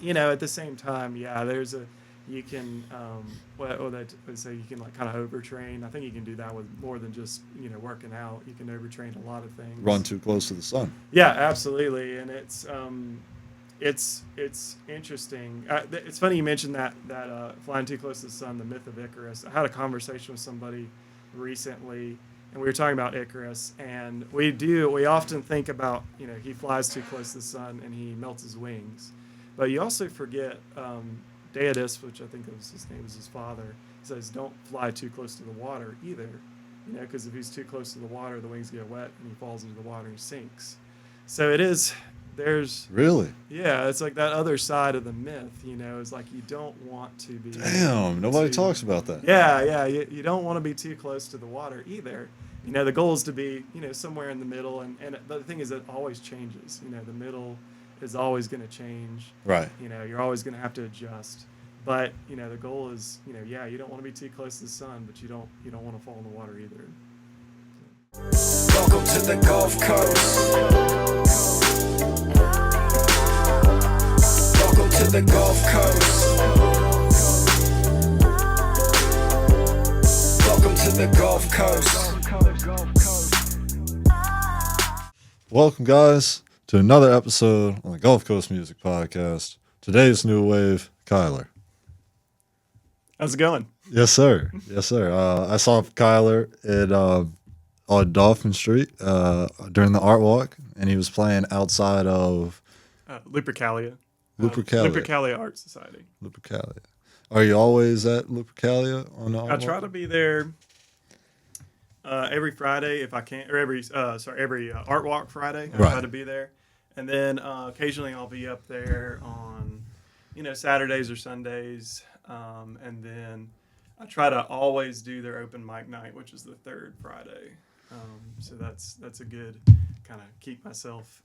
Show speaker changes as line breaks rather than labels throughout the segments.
But at the same time, yeah, you can so you can like kind of overtrain. I think you can do that with more than just working out. You can overtrain a lot of things.
Run too close to the sun.
Yeah, absolutely, and it's interesting. It's funny you mentioned that flying too close to the sun, the myth of Icarus. I had a conversation with somebody recently, and we were talking about Icarus, and we often think about he flies too close to the sun and he melts his wings, but you also forget Daedalus, which I think his name was his father, says don't fly too close to the water either, because if he's too close to the water, the wings get wet and he falls into the water and he sinks. So there's
Really?
yeah, it's like that other side of the myth, is like you don't want to be.
Damn, nobody talks about that.
Yeah, you don't want to be too close to the water either. The goal is to be, somewhere in the middle, and the thing is it always changes. The middle is always going to change.
Right.
You're always going to have to adjust. But, the goal is, yeah, you don't want to be too close to the sun, but you don't want to fall in the water either.
Welcome to the Gulf Coast. Welcome to the Gulf Coast. Welcome to the Gulf Coast.
Welcome, guys, to another episode on the Gulf Coast Music Podcast. Today's new wave, Keuler.
How's it going?
Yes, sir. Yes, sir. I saw Keuler on Dolphin Street during the art walk, and he was playing outside of
Lupercalia.
Lupercalia.
Lupercalia Art Society.
Lupercalia. Are you always at Lupercalia on the art walk?
I try to be there every Friday if I can, or every Art Walk Friday. I try to be there, and then occasionally I'll be up there on Saturdays or Sundays, and then I try to always do their open mic night, which is the third Friday. So that's a good kind of keep myself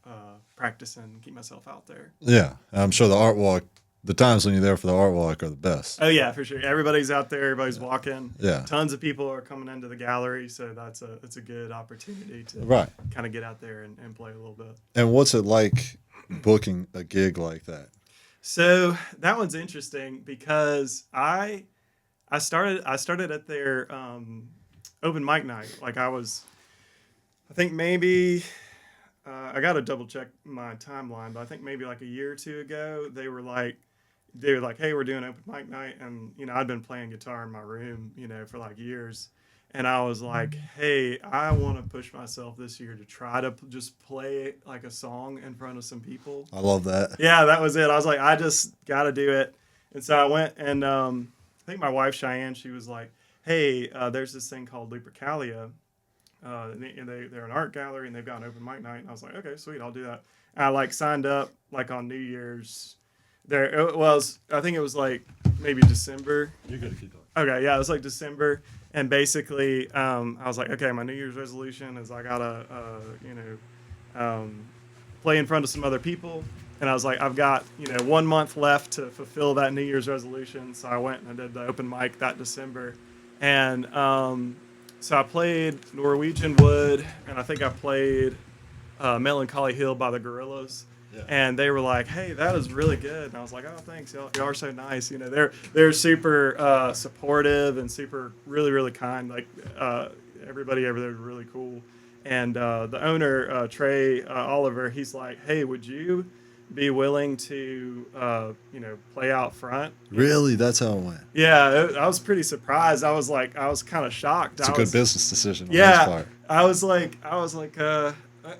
practicing, keep myself out there.
Yeah, I'm sure the art walk. The times when you're there for the art walk are the best.
Oh yeah, for sure. Everybody's out there. Everybody's walking.
Yeah.
Tons of people are coming into the gallery, so it's a good opportunity to kind of get out there and play a little bit.
And what's it like booking a gig like that?
So that one's interesting because I started at their open mic night. Like I think maybe. I got to double check my timeline, but I think maybe like a year or two ago, they were like, hey, we're doing open mic night. And, I'd been playing guitar in my room, for like years. And I was like, hey, I want to push myself this year to try to just play like a song in front of some people.
I love that.
Yeah, that was it. I was like, I just got to do it. And so I went and I think my wife, Cheyenne, she was like, hey, there's this thing called Lupercalia. They're an art gallery and they've got an open mic night, and I was like, okay, sweet, I'll do that. And I signed up on New Year's. I think it was like maybe December.
You're good to keep going.
Okay, yeah, it was like December, and basically I was like, okay, my New Year's resolution is I gotta play in front of some other people, and I was like, I've got 1 month left to fulfill that New Year's resolution. So I went and I did the open mic that December, and so I played Norwegian Wood, and I think I played Melancholy Hill by the Gorillas. Yeah. And they were like, hey, that is really good. And I was like, oh, thanks. Y'all are so nice. They're super supportive and super really, really kind. Like everybody over there is really cool. And the owner, Trey Oliver, he's like, hey, would you be willing to play out front?
Really? That's how it went?
Yeah, I was pretty surprised. I was kind of shocked.
It's a good business decision on
his
part.
I was like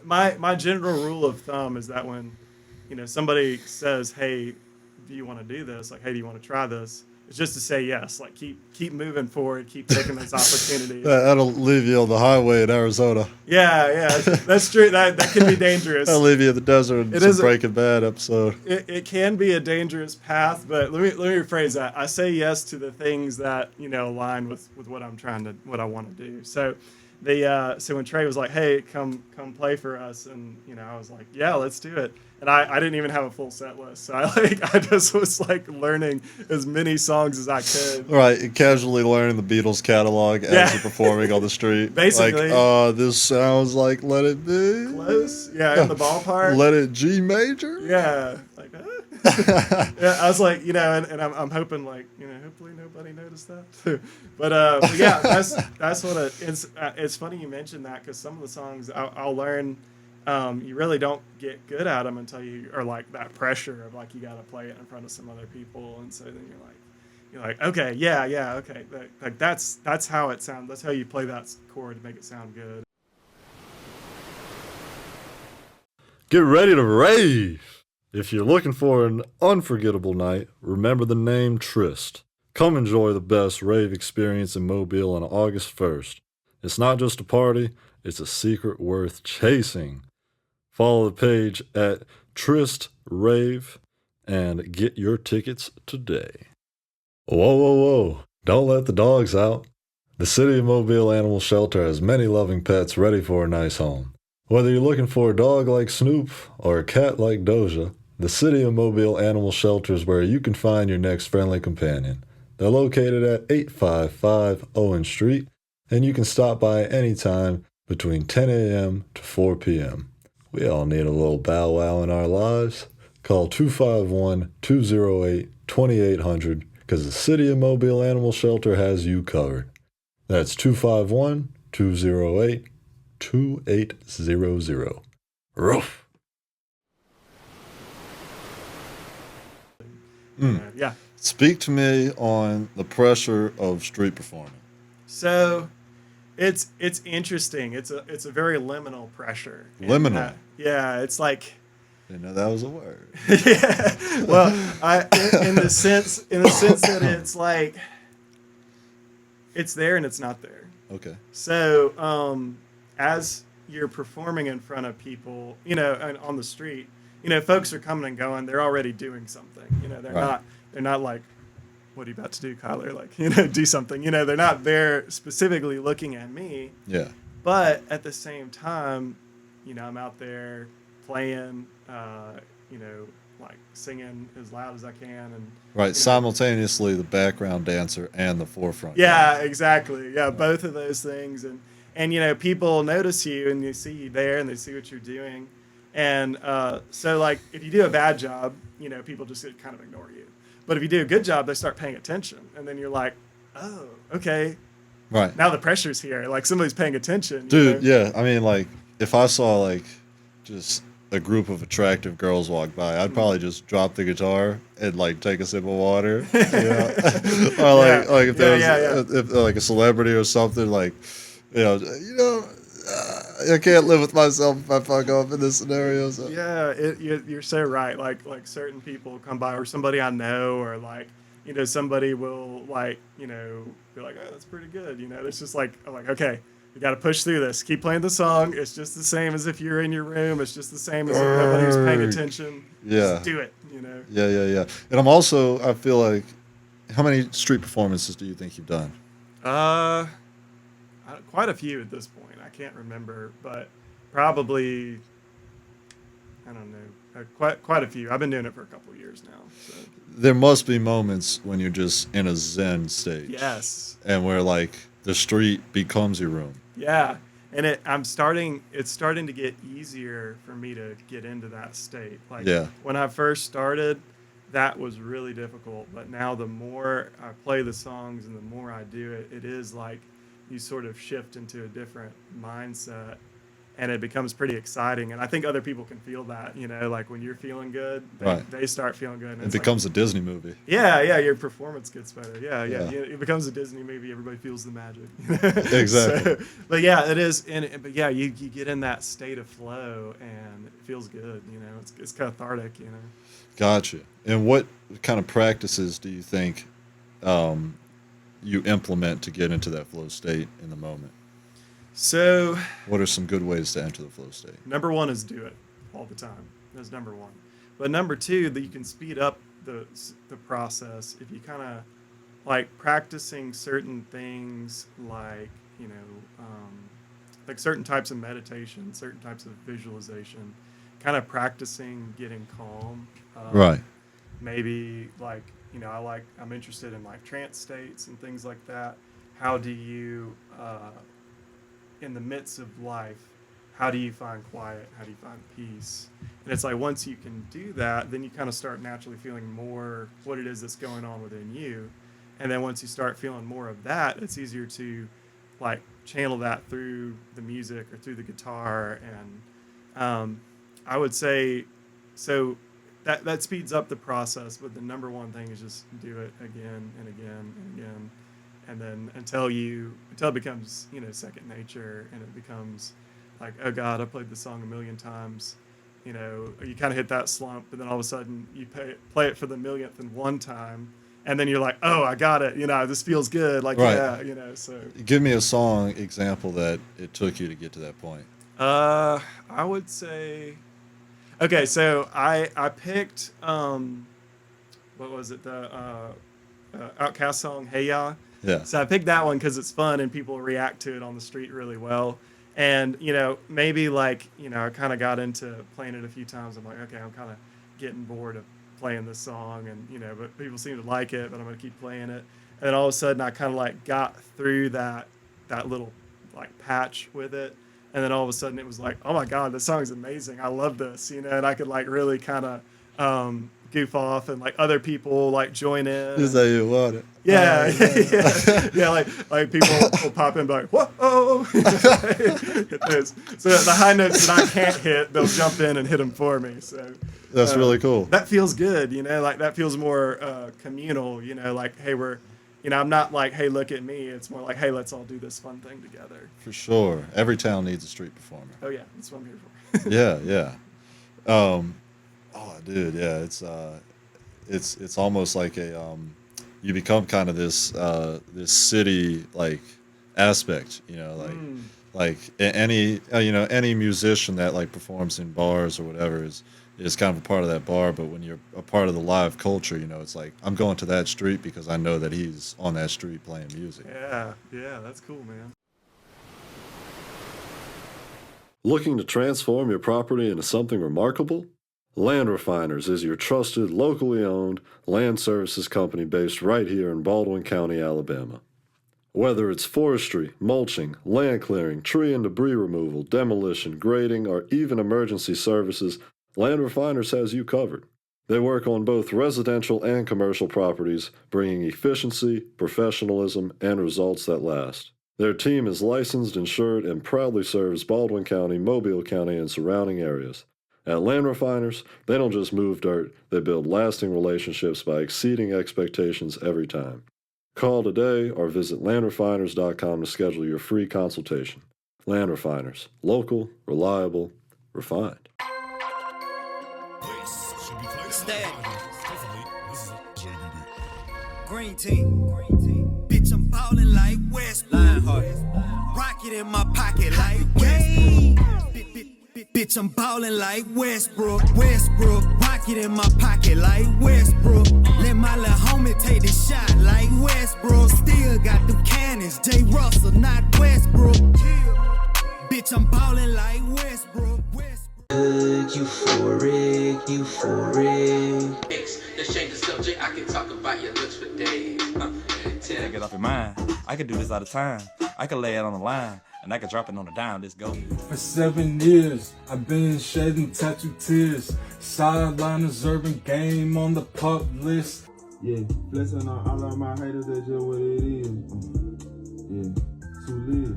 my general rule of thumb is that when somebody says, hey, do you want to do this? Like, hey, do you want to try this? It's just to say yes. Like, keep moving forward, keep taking those opportunities.
That'll leave you on the highway in Arizona.
Yeah, that's true. That can be dangerous.
That'll leave you in the desert in some Breaking Bad episode.
It can be a dangerous path, but let me rephrase that. I say yes to the things that align with what I want to do. So so when Trey was like, hey, come play for us, and I was like, yeah, let's do it. And I didn't even have a full set list, so I just was learning as many songs as I could.
Right, and casually learning the Beatles catalog as you're performing on the street.
Basically,
this sounds like Let It Be.
Close, yeah, in the ballpark.
Let It G major.
Yeah, Yeah, I was like, and I'm hoping like, hopefully nobody noticed that. But yeah, that's what it's funny you mentioned that because some of the songs I'll learn, you really don't get good at them until you are like that pressure of like you got to play it in front of some other people, and so then you're like, okay, yeah, okay, like that's how it sounds. That's how you play that chord to make it sound good.
Get ready to rave! If you're looking for an unforgettable night, remember the name Trist. Come enjoy the best rave experience in Mobile on August 1st. It's not just a party, it's a secret worth chasing. Follow the page at Trist Rave and get your tickets today. Whoa, whoa, whoa. Don't let the dogs out. The City of Mobile Animal Shelter has many loving pets ready for a nice home. Whether you're looking for a dog like Snoop or a cat like Doja, the City of Mobile Animal Shelter is where you can find your next friendly companion. They're located at 855 Owen Street, and you can stop by anytime between 10 a.m. to 4 p.m. We all need a little bow wow in our lives. Call 251-208-2800 because the City of Mobile Animal Shelter has you covered. That's 251-208-2800. Roof.
Yeah.
Speak to me on the pressure of street performing.
So it's interesting. It's a very liminal pressure. in
Liminal?
that- yeah, it's like
Didn't know that was a word.
yeah. Well, in the sense that it's like it's there and it's not there.
Okay.
So as you're performing in front of people, and on the street, folks are coming and going. They're already doing something. They're
Right.
not like, what are you about to do, Kyler? Like, do something. They're not there specifically looking at me.
Yeah.
But at the same time, I'm out there playing, like singing as loud as I can, and
Right. Simultaneously, the background dancer and the forefront.
yeah, exactly. Yeah, both of those things, and people notice you and they see you there and they see what you're doing, and so like if you do a bad job, people just kind of ignore you. But if you do a good job, they start paying attention, and then you're like, oh, okay,
Right.
now the pressure's here. Like somebody's paying attention.
Dude, yeah. I mean, like, if I saw, like, just a group of attractive girls walk by, I'd probably just drop the guitar and, like, take a sip of water. Or, like,
Yeah.
like if there was,
Yeah.
if, like, a celebrity or something, like, I can't live with myself if I fuck up in this scenario. So.
Yeah, you're so right. Like certain people come by, or somebody I know, or like somebody will like be like, oh, that's pretty good. It's just like I'm like, okay, you got to push through this. Keep playing the song. It's just the same as if you're in your room. It's just the same as if nobody was paying attention.
Yeah.
Just do it.
Yeah. And I feel like, how many street performances do you think you've done?
Quite a few at this point. I can't remember, but probably I don't know. Quite a few. I've been doing it for a couple of years now. So.
There must be moments when you're just in a zen stage.
Yes.
And where, like, the street becomes your room.
Yeah, and it's starting to get easier for me to get into that state. Like
Yeah.
when I first started, that was really difficult. But now the more I play the songs and the more I do it, it is like you sort of shift into a different mindset, and it becomes pretty exciting. And I think other people can feel that. Like when you're feeling good,
Right.
they start feeling good. And
It
it's
becomes a Disney movie.
yeah, your performance gets better. Yeah.
Yeah.
It becomes a Disney movie. Everybody feels the magic.
Exactly.
But yeah, it is. But yeah, you get in that state of flow, and it feels good. It's cathartic.
Gotcha. And what kind of practices do you think you implement to get into that flow state in the moment?
So
What are some good ways to enter the flow state?
number one is do it all the time. That's number one. But number two, that you can speed up the process if you kind of like practicing certain things, like like certain types of meditation, certain types of visualization, kind of practicing getting calm.
Right.
Maybe like I'm interested in like trance states and things like that. How do you in the midst of life, how do you find quiet? How do you find peace? And it's like once you can do that, then you kind of start naturally feeling more what it is that's going on within you. And then once you start feeling more of that, it's easier to like channel that through the music or through the guitar. And I would say, so that speeds up the process. But the number one thing is just do it again and again and again, and then until it becomes second nature, and it becomes like, oh God, I played this song a million times. You kind of hit that slump, but then all of a sudden you play it for the millionth and one time, and then you're like, oh, I got it. This feels good. Like,
Right.
yeah, so.
Give me a song example that it took you to get to that point.
I would say, okay, so I picked, what was it? The Outcast song, Hey Ya.
Yeah.
So I picked that one because it's fun and people react to it on the street really well. And, maybe like, I kind of got into playing it a few times. I'm like, okay, I'm kind of getting bored of playing this song, and, but people seem to like it, but I'm going to keep playing it. And then all of a sudden I kind of like got through that little like patch with it. And then all of a sudden it was like, oh my God, this song is amazing. I love this, and I could like really kind of goof off, and like other people like join in.
Is that you want it?
Yeah, yeah. Like people will pop in and be like, whoa. Hit those. So the high notes that I can't hit, they'll jump in and hit them for me. So
That's really cool.
that feels good, like that feels more communal, like, hey, I'm not like, hey, look at me. It's more like, hey, let's all do this fun thing together.
For sure. Every town needs a street performer.
Oh yeah, that's what I'm here for.
Yeah. Oh, dude, yeah. It's almost like you become kind of this city like aspect, like any musician that like performs in bars or whatever is kind of a part of that bar. But when you're a part of the live culture, it's like, I'm going to that street because I know that he's on that street playing music.
Yeah, that's cool, man.
Looking to transform your property into something remarkable? Land Refiners is your trusted, locally owned land services company based right here in Baldwin County, Alabama. Whether it's forestry, mulching, land clearing, tree and debris removal, demolition, grading, or even emergency services, Land Refiners has you covered. They work on both residential and commercial properties, bringing efficiency, professionalism, and results that last. Their team is licensed, insured, and proudly serves Baldwin County, Mobile County, and surrounding areas. At Land Refiners, they don't just move dirt, they build lasting relationships by exceeding expectations every time. Call today or visit landrefiners.com to schedule your free consultation. Land Refiners, local, reliable, refined.
Green team. Bitch, I'm ballin' like West Lionheart. Rocket in my pocket like Westbrook. Bitch, I'm ballin' like Westbrook. Rocket in my pocket like Westbrook. Let my little homie take the shot like Westbrook. Still got them cannons, J. Russell, not Westbrook. Bitch, I'm ballin' like Westbrook.
Euphoric.
Let's change the subject. I can talk about your looks for days.
Take it off your mind. I could do this all the time. I could lay it on the line, and I could drop it on the dime. Let's go.
For 7 years, I've been shedding tattoo tears. Sideliners, urban game on the pop list. Yeah, blessing on all of my haters, that's just what it is. Yeah, to live.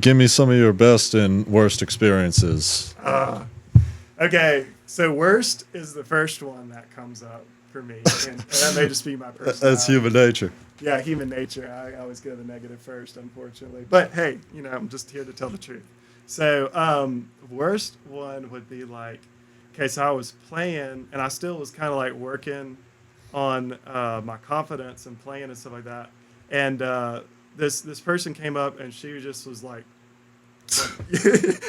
Give me some of your best and worst experiences.
Okay, so worst is the first one that comes up for me, and that may just be my personality.
That's human nature.
Yeah, human nature. I always go the negative first, unfortunately. But hey, I'm just here to tell the truth. So, worst one would be like, okay, so I was playing, and I still was kind of like working on my confidence and playing and stuff like that. And this person came up, and she just was like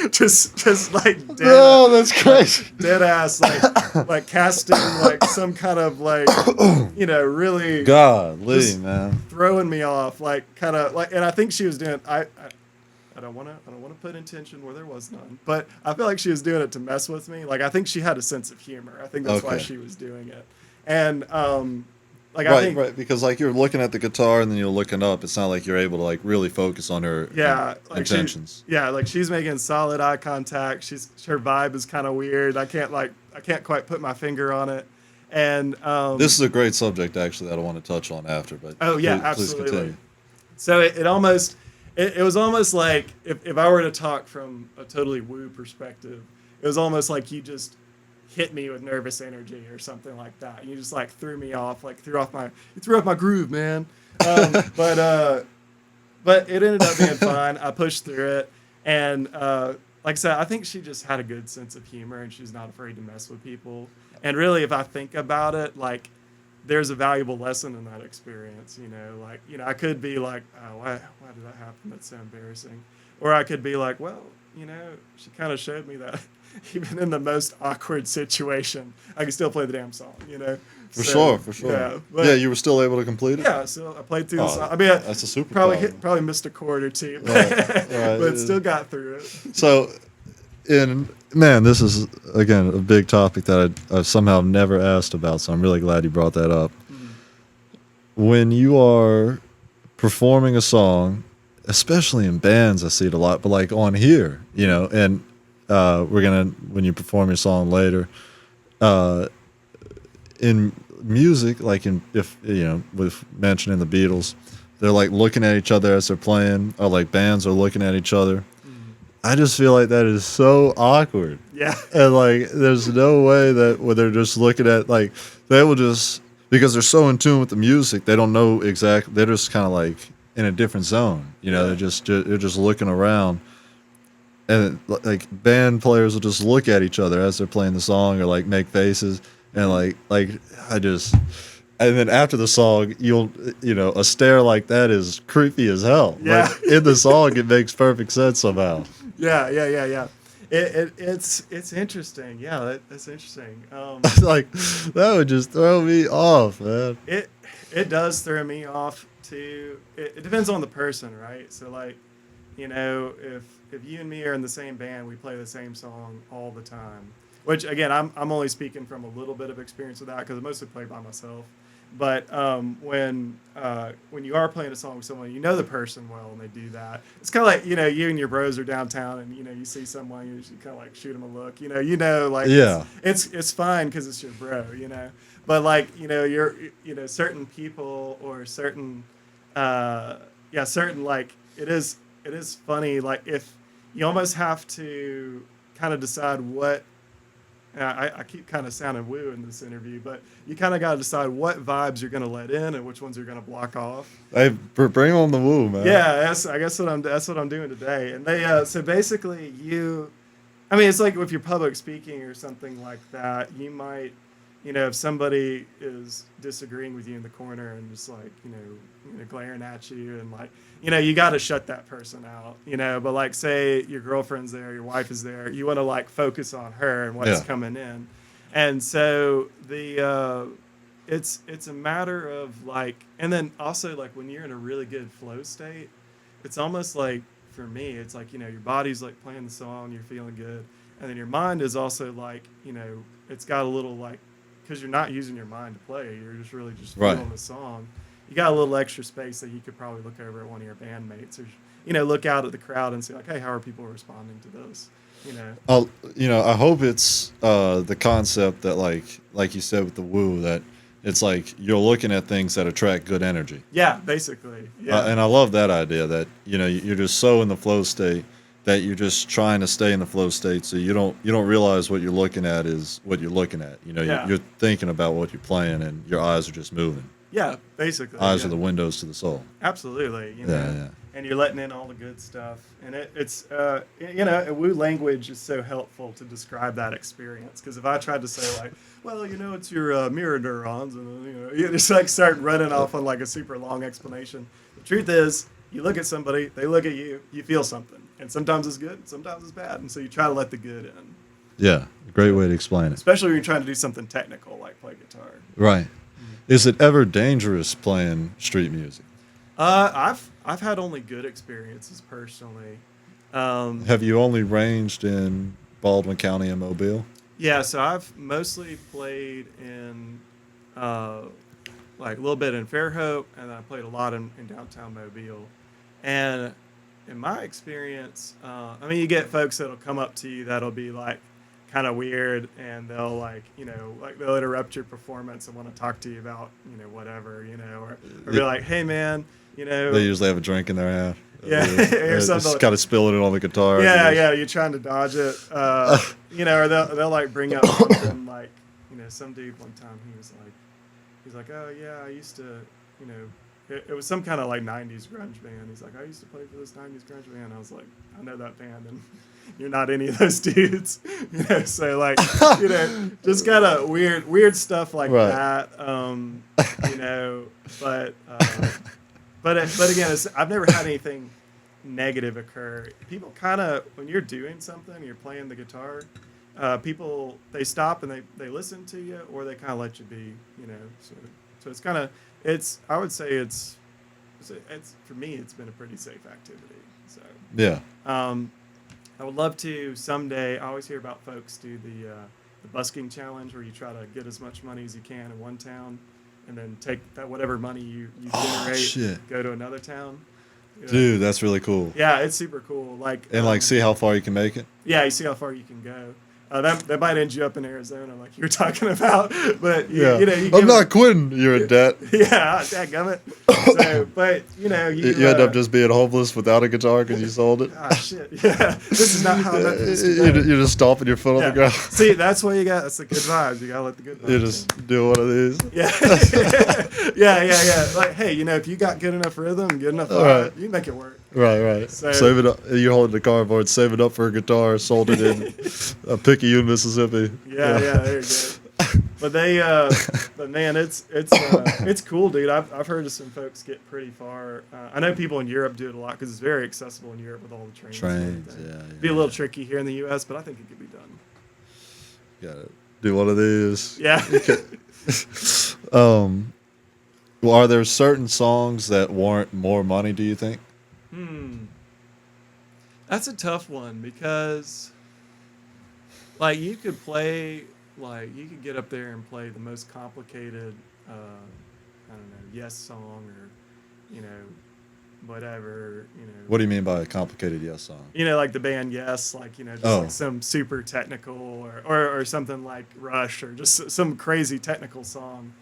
just like dead,
No, that's crazy.
dead ass, like casting like some kind of like really
Golly,
just
man.
throwing me off, like kind of like, and I think she was doing I don't want to put intention where there was none. But I feel like she was doing it to mess with me. Like I think she had a sense of humor. I think that's why
Okay.
she was doing it. And like I
Right,
think
right. Because like you're looking at the guitar and then you're looking up. It's not like you're able to like really focus on her
yeah, like
intentions.
like she's making solid eye contact. Her vibe is kind of weird. I can't quite put my finger on it. And
This is a great subject actually that I want to touch on after. But
oh yeah,
please
absolutely.
continue.
So it was almost like if I were to talk from a totally woo perspective, it was almost like you just hit me with nervous energy or something like that. You just like threw me off, like threw off my groove, man. But it ended up being fine. I pushed through it, and like I said, I think she just had a good sense of humor, and she's not afraid to mess with people. And really, if I think about it, like there's a valuable lesson in that experience. Like I could be like, oh, why did that happen? That's so embarrassing. Or I could be like, well, she kind of showed me that even in the most awkward situation, I can still play the damn song.
For sure. Yeah, you were still able to complete it.
Yeah, so I played through the
Oh,
song. I mean,
that's a super
probably missed a chord or two,
Right.
but still got through it.
So, this is again a big topic that I've somehow never asked about. So I'm really glad you brought that up. When you are performing a song, especially in bands, I see it a lot. But like on here, and when you perform your song later, in music, like with mentioning the Beatles, they're like looking at each other as they're playing, or like bands are looking at each other. I just feel like that is so awkward.
Yeah.
And like, there's no way that when they're just looking at, like, they will just, because they're so in tune with the music, they don't know exactly, they're just kind of like in a different zone. They're just looking around. And like band players will just look at each other as they're playing the song or like make faces. And and then after the song, a stare like that is creepy as hell.
Yeah.
Like in the song, it makes perfect sense somehow.
Yeah. It's interesting. Yeah, that's interesting.
Like that would just throw me off, man.
It does throw me off too. It depends on the person, right? So like, if you and me are in the same band, we play the same song all the time. Which again, I'm only speaking from a little bit of experience with that because I mostly play by myself. But when you are playing a song with someone, you know the person well, and they do that. It's kind of like you and your bros are downtown, and you see someone, you kind of like shoot them a look. Like
Yeah.
it's fine because it's your bro. But like you're certain people or certain certain like it is funny, like if you almost have to kind of decide what. I keep kind of sounding woo in this interview, but you kind of got to decide what vibes you're going to let in and which ones you're going to block off.
Hey, bring on the woo, man.
Yeah, I guess that's what I'm doing today. And they so basically it's like if you're public speaking or something like that, you might, if somebody is disagreeing with you in the corner and just like, glaring at you and like, you got to shut that person out, but like say your girlfriend's there, your wife is there, you want to like focus on her and what's coming in. And so it's a matter of like, and then also like when you're in a really good flow state, it's almost like, for me, it's like, your body's like playing the song, you're feeling good. And then your mind is also like, it's got a little like, because you're not using your mind to play, you're just really just feeling the song. You got a little extra space that you could probably look over at one of your bandmates or, look out at the crowd and see like, hey, how are people responding to this?
I hope it's the concept that like you said with the woo, that it's like you're looking at things that attract good energy.
Yeah, basically. Yeah.
And I love that idea that, you're just so in the flow state that you're just trying to stay in the flow state, so you don't realize what you're looking at is what you're looking at. You're thinking about what you're playing, and your eyes are just moving.
Yeah, basically.
Eyes are the windows to the soul.
Absolutely.
Yeah.
And you're letting in all the good stuff, and it's woo language is so helpful to describe that experience. Because if I tried to say like, well, it's your mirror neurons, and you just like start running off on like a super long explanation. The truth is, you look at somebody, they look at you, you feel something. And sometimes it's good, sometimes it's bad. And so you try to let the good in.
Yeah, great way to explain it.
Especially when you're trying to do something technical, like play guitar.
Right. Is it ever dangerous playing street music?
I've had only good experiences personally.
Have you only ranged in Baldwin County and Mobile?
Yeah, so I've mostly played in like a little bit in Fairhope, and I played a lot in downtown Mobile. And in my experience, I mean, you get folks that'll come up to you that'll be like kind of weird, and they'll like, like they'll interrupt your performance and want to talk to you about, whatever, or be like, hey man,
They usually have a drink in their hand.
yeah, or something.
Just kind of spilling it on the guitar.
Yeah, yeah, you're trying to dodge it, or they'll like bring up something like, some dude one time he's like, oh yeah, I used to, it was some kind of like 90s grunge band. He's like, I used to play for this 90s grunge band. I was like, I know that band, and you're not any of those dudes, so like, just kind of weird stuff like that, but again, I've never had anything negative occur. People kind of, when you're doing something, you're playing the guitar, people, they stop and they listen to you, or they kind of let you be, so it's kind of, I would say it's for me, it's been a pretty safe activity. So
Yeah.
I would love to someday. I always hear about folks do the busking challenge, where you try to get as much money as you can in one town, and then take that whatever money you generate,
shit.
go to another town.
Dude, that's really cool.
Yeah, it's super cool. Like,
And see how far you can make it?
yeah, you see how far you can go. That might end you up in Arizona, like you were talking about. But you
I'm not quitting. You're in debt.
Yeah, dadgummit. So, but you
end up just being homeless without a guitar because you sold it.
Ah, shit. Yeah, this is not how that is.
You're just stomping your foot on the ground.
See, that's what you got. That's the good vibes. You gotta let the good vibes.
You just do one of these.
Yeah. yeah. Like, hey, if you got good enough rhythm, good enough vibe, you can make it work.
Right.
So,
save it up. You're holding the cardboard, save it up for a guitar, sold it in Picayune, Mississippi.
Yeah, there you go. But but man, it's cool, dude. I've heard of some folks get pretty far. I know people in Europe do it a lot because it's very accessible in Europe with all the trains. It'd be a little tricky here in the U.S., but I think it could be done.
Gotta do one of these.
Yeah.
Well, are there certain songs that warrant more money, do you think?
That's a tough one, because like you could get up there and play the most complicated I don't know, Yes song, or whatever,
What do you mean by a complicated Yes song?
Like the band Yes, like just like some super technical, or something like Rush, or just some crazy technical song.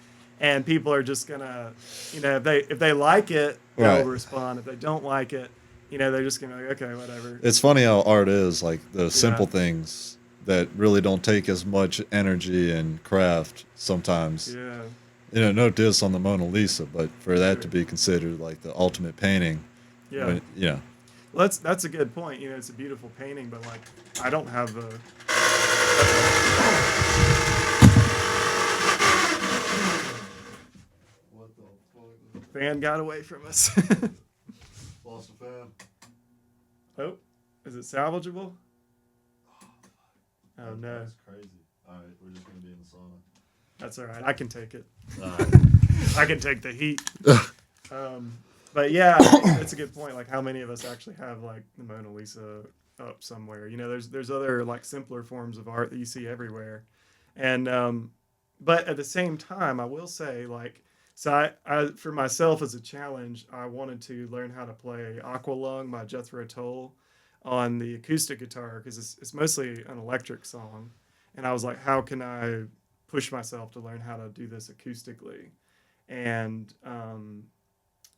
And people are just gonna, if they like it, they'll respond. If they don't like it, they're just gonna be like, okay, whatever.
It's funny how art is, like the simple things that really don't take as much energy and craft sometimes.
Yeah.
No diss on the Mona Lisa, but for that to be considered like the ultimate painting.
Yeah.
Well,
that's a good point. It's a beautiful painting, but like I don't have the. Fan got away from us.
Lost a fan.
Oh, is it salvageable? Oh no.
That's crazy. All right, we're just gonna be in the sauna.
That's all right. I can take it.
All right.
I can take the heat. But yeah, that's a good point. Like, how many of us actually have like the Mona Lisa up somewhere? There's other like simpler forms of art that you see everywhere, and but at the same time, I will say, like, so I for myself as a challenge, I wanted to learn how to play Aqualung by Jethro Tull on the acoustic guitar, because it's mostly an electric song, and I was like, how can I push myself to learn how to do this acoustically? And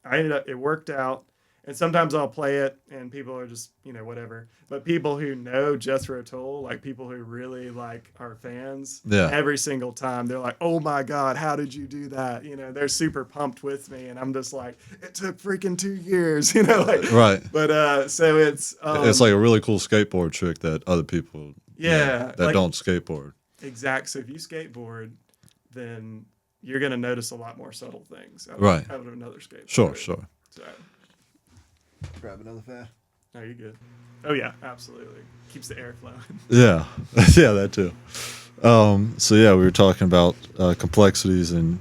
it worked out. And sometimes I'll play it and people are just, whatever. But people who know Jethro Tull, like people who really like are fans, every single time they're like, oh my God, how did you do that? They're super pumped with me. And I'm just like, it took freaking 2 years,
Right.
But so it's
like a really cool skateboard trick that other people that
like,
don't skateboard.
Exact. So if you skateboard, then you're going to notice a lot more subtle things out of another skateboard.
Sure. So.
Grab another fan.
No, you're good. Oh yeah, absolutely. Keeps the air flowing.
Yeah, that too. So yeah, we were talking about complexities and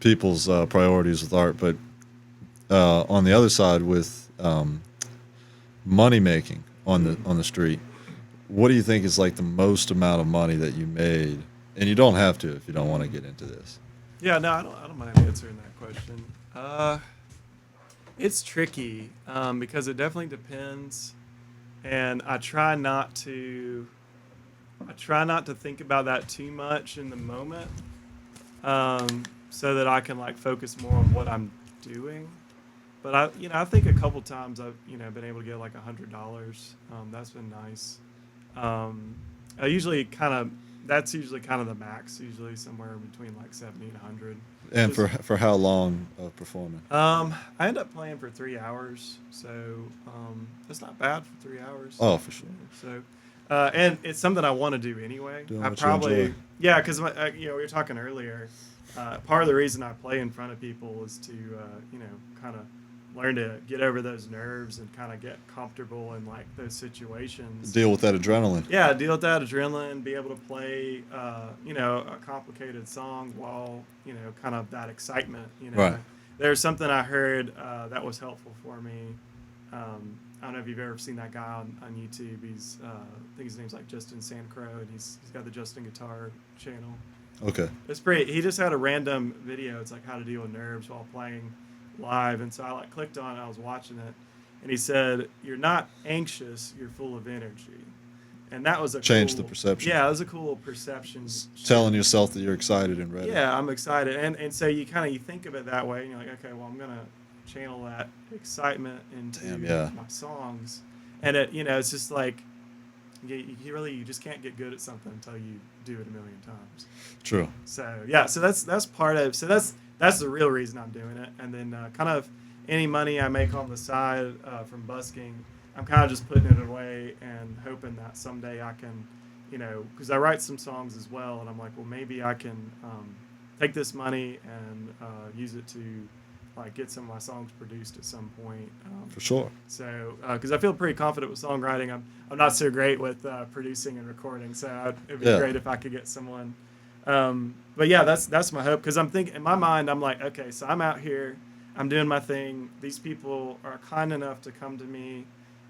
people's priorities with art, but on the other side, with money making on the street, what do you think is like the most amount of money that you made? And you don't have to if you don't want to get into this.
Yeah, no, I don't mind answering that question. It's tricky because it definitely depends, and I try not to think about that too much in the moment, so that I can like focus more on what I'm doing. But I think a couple times I've been able to get like $100. That's been nice. I usually that's usually kind of the max. Usually somewhere between like 70 and 100.
And for how long of performing?
I end up playing for 3 hours, so that's not bad for 3 hours.
Oh, for sure.
So, and it's something I want to do anyway.
Doing
I
what you enjoy.
Yeah, because we were talking earlier. Part of the reason I play in front of people is to kind of learn to get over those nerves and kind of get comfortable in like those situations.
Deal with that adrenaline.
Yeah, deal with that adrenaline, be able to play, a complicated song while, kind of that excitement,
Right.
There's something I heard that was helpful for me. I don't know if you've ever seen that guy on YouTube. He's, I think his name's like Justin Sandcrow, and he's got the Justin Guitar channel.
Okay.
It's pretty, he just had a random video. It's like how to deal with nerves while playing live. And so I like clicked on it, I was watching it, and he said, "You're not anxious, you're full of energy." And that was a
Change
cool,
the perception.
Yeah, it was a cool perception.
Telling yourself that you're excited and ready.
Yeah, I'm excited. And so you think of it that way, and you're like, okay, well, I'm going to channel that excitement into my songs. And it's just like, you just can't get good at something until you do it a million times.
True.
So yeah, so that's part of. So that's the real reason I'm doing it. And then kind of any money I make on the side from busking, I'm kind of just putting it away and hoping that someday I can, because I write some songs as well, and I'm like, well, maybe I can take this money and use it to like get some of my songs produced at some point.
For sure.
So, because I feel pretty confident with songwriting, I'm not so great with producing and recording. So it'd be great if I could get someone. But yeah, that's my hope, because I'm thinking in my mind, I'm like, okay, so I'm out here, I'm doing my thing. These people are kind enough to come to me,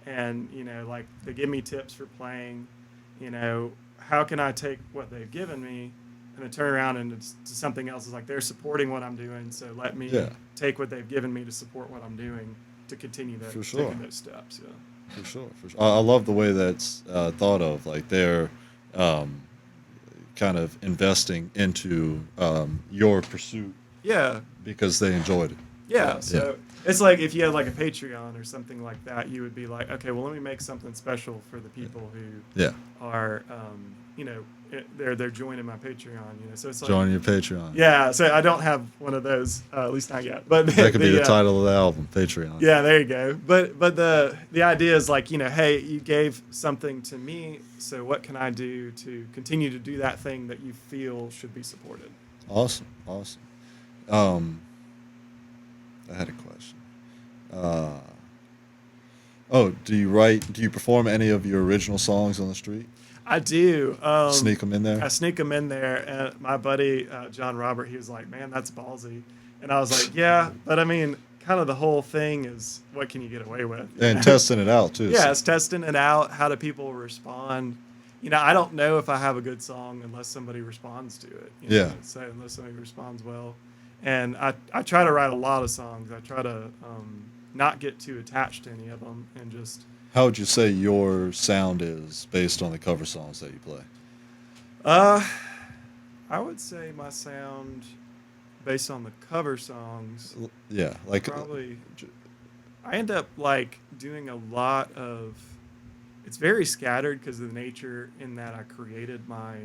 and like they give me tips for playing. How can I take what they've given me and then turn around and it's something else? Is like they're supporting what I'm doing, so let me take what they've given me to support what I'm doing to continue that taking those steps. Yeah.
For sure. I love the way that's thought of. Like they're kind of investing into your pursuit.
Yeah.
Because they enjoyed it.
Yeah. So it's like if you had like a Patreon or something like that, you would be like, okay, well, let me make something special for the people who are, they're joining my Patreon. So it's like
joining your Patreon.
Yeah. So I don't have one of those, at least not yet. But
that could be the title of the album, Patreon.
Yeah, there you go. But the idea is like, hey, you gave something to me, so what can I do to continue to do that thing that you feel should be supported?
Awesome. I had a question. Do you perform any of your original songs on the street?
I do.
Sneak them in there?
I sneak them in there. And my buddy, John Robert, he was like, man, that's ballsy. And I was like, yeah, but I mean, kind of the whole thing is what can you get away with?
And testing it out, too.
Yeah, it's testing it out. How do people respond? I don't know if I have a good song unless somebody responds to it. So unless somebody responds well. And I try to write a lot of songs. I try to not get too attached to any of them and just...
How would you say your sound is based on the cover songs that you play?
I would say my sound based on the cover songs...
Yeah, like...
Probably... I end up like doing a lot of... It's very scattered because of the nature in that I created my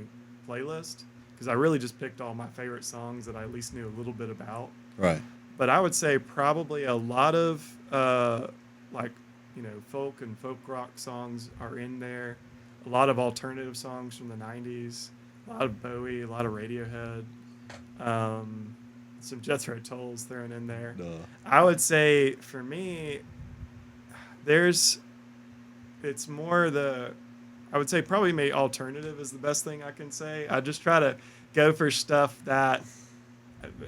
playlist. Because I really just picked all my favorite songs that I at least knew a little bit about.
Right.
But I would say probably a lot of folk and folk rock songs are in there. A lot of alternative songs from the 90s. A lot of Bowie, a lot of Radiohead. Some Jethro Tull's thrown in there. I would say for me, it's more I would say probably maybe alternative is the best thing I can say. I just try to go for stuff that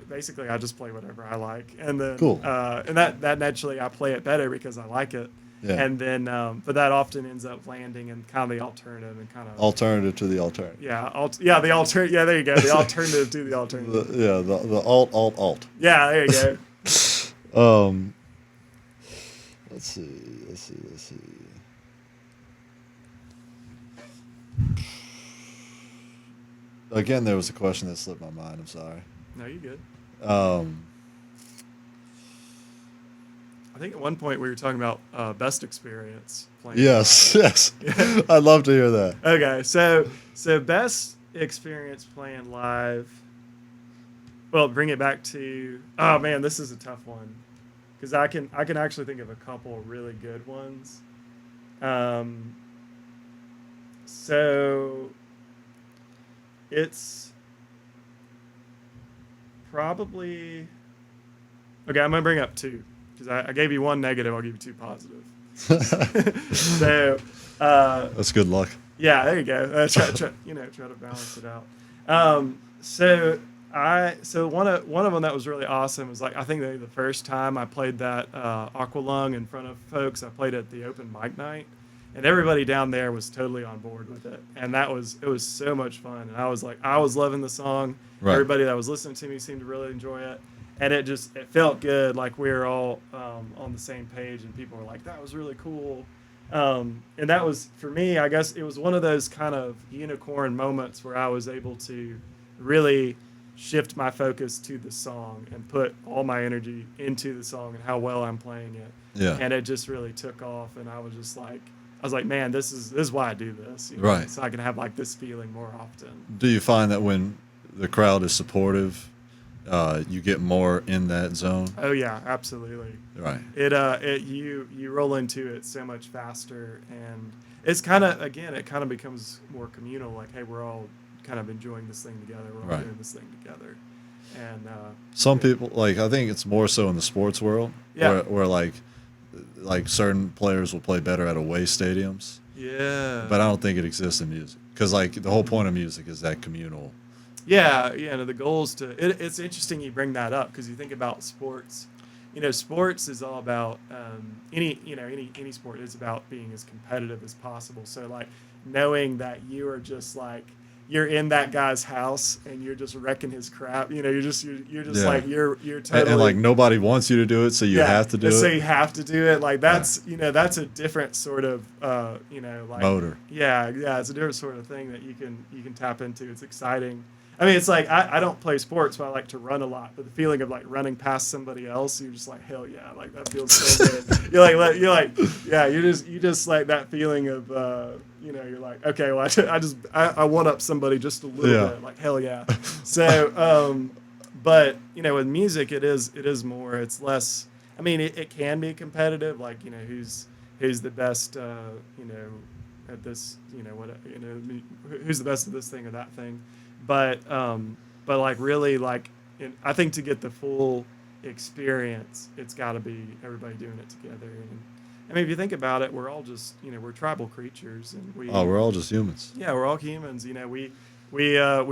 basically I just play whatever I like. And then,
cool.
And that naturally I play it better because I like it.
Yeah.
And then, but that often ends up landing in kind of the alternative and kind of
Alternative to the alternative.
yeah, the alternative. Yeah, there you go. The alternative to the alternative.
The alt.
Yeah, there you go.
Let's see. Again, there was a question that slipped my mind. I'm sorry.
No, you're good.
Um,
I think at one point we were talking about best experience playing.
yes,
live.
yes. I'd love to hear that.
Okay, so best experience playing live. Well, bring it back to. Oh man, this is a tough one, because I can actually think of a couple really good ones. So it's probably okay. I'm gonna bring up two, because I gave you one negative. I'll give you two positive. So
That's good luck.
yeah, there you go. Try to balance it out. So one of them that was really awesome was like, I think the first time I played that Aqualung in front of folks, I played at the open mic night, and everybody down there was totally on board with it, and it was so much fun, and I was loving the song.
Right.
Everybody that was listening to me seemed to really enjoy it, and it felt good, like we were all on the same page, and people were like, that was really cool. And that was, for me, I guess it was one of those kind of unicorn moments where I was able to really shift my focus to the song and put all my energy into the song and how well I'm playing it.
Yeah.
And it just really took off, and I was like, man, this is why I do this.
Right.
So I can have like this feeling more often.
Do you find that when the crowd is supportive, you get more in that zone?
Oh yeah, absolutely.
Right.
You roll into it so much faster, and it's kind of becomes more communal. Like, hey, we're all kind of enjoying this thing together. We're all
Right.
doing this thing together. And
Some people, like, I think it's more so in the sports world,
Yeah.
where like certain players will play better at away stadiums,
yeah,
but I don't think it exists in music, because like the whole point of music is that communal.
yeah. No, the goal is to. It's interesting you bring that up, because you think about sports. Sports is all about any sport is about being as competitive as possible. So like knowing that you are just like, you're in that guy's house and you're just wrecking his crap. You're just
Yeah.
like you're totally,
And like nobody wants you to do it, so you have to do
So
it.
you have to do it. Like that's that's a different sort of like
Motor.
Yeah, it's a different sort of thing that you can tap into. It's exciting. I mean, it's like I don't play sports, but I like to run a lot. But the feeling of like running past somebody else, you're just like, hell yeah, like that feels so good. You just like that feeling of you're like, okay, well I one up somebody just a little bit, like hell yeah. So but with music it is more, it's less. I mean, it can be competitive, like who's the best at this who's the best at this thing or that thing. But like really, like I think to get the full experience, it's got to be everybody doing it together. And I mean, if you think about it, we're all just we're tribal creatures, and
We're all just humans.
Yeah, we're all humans. We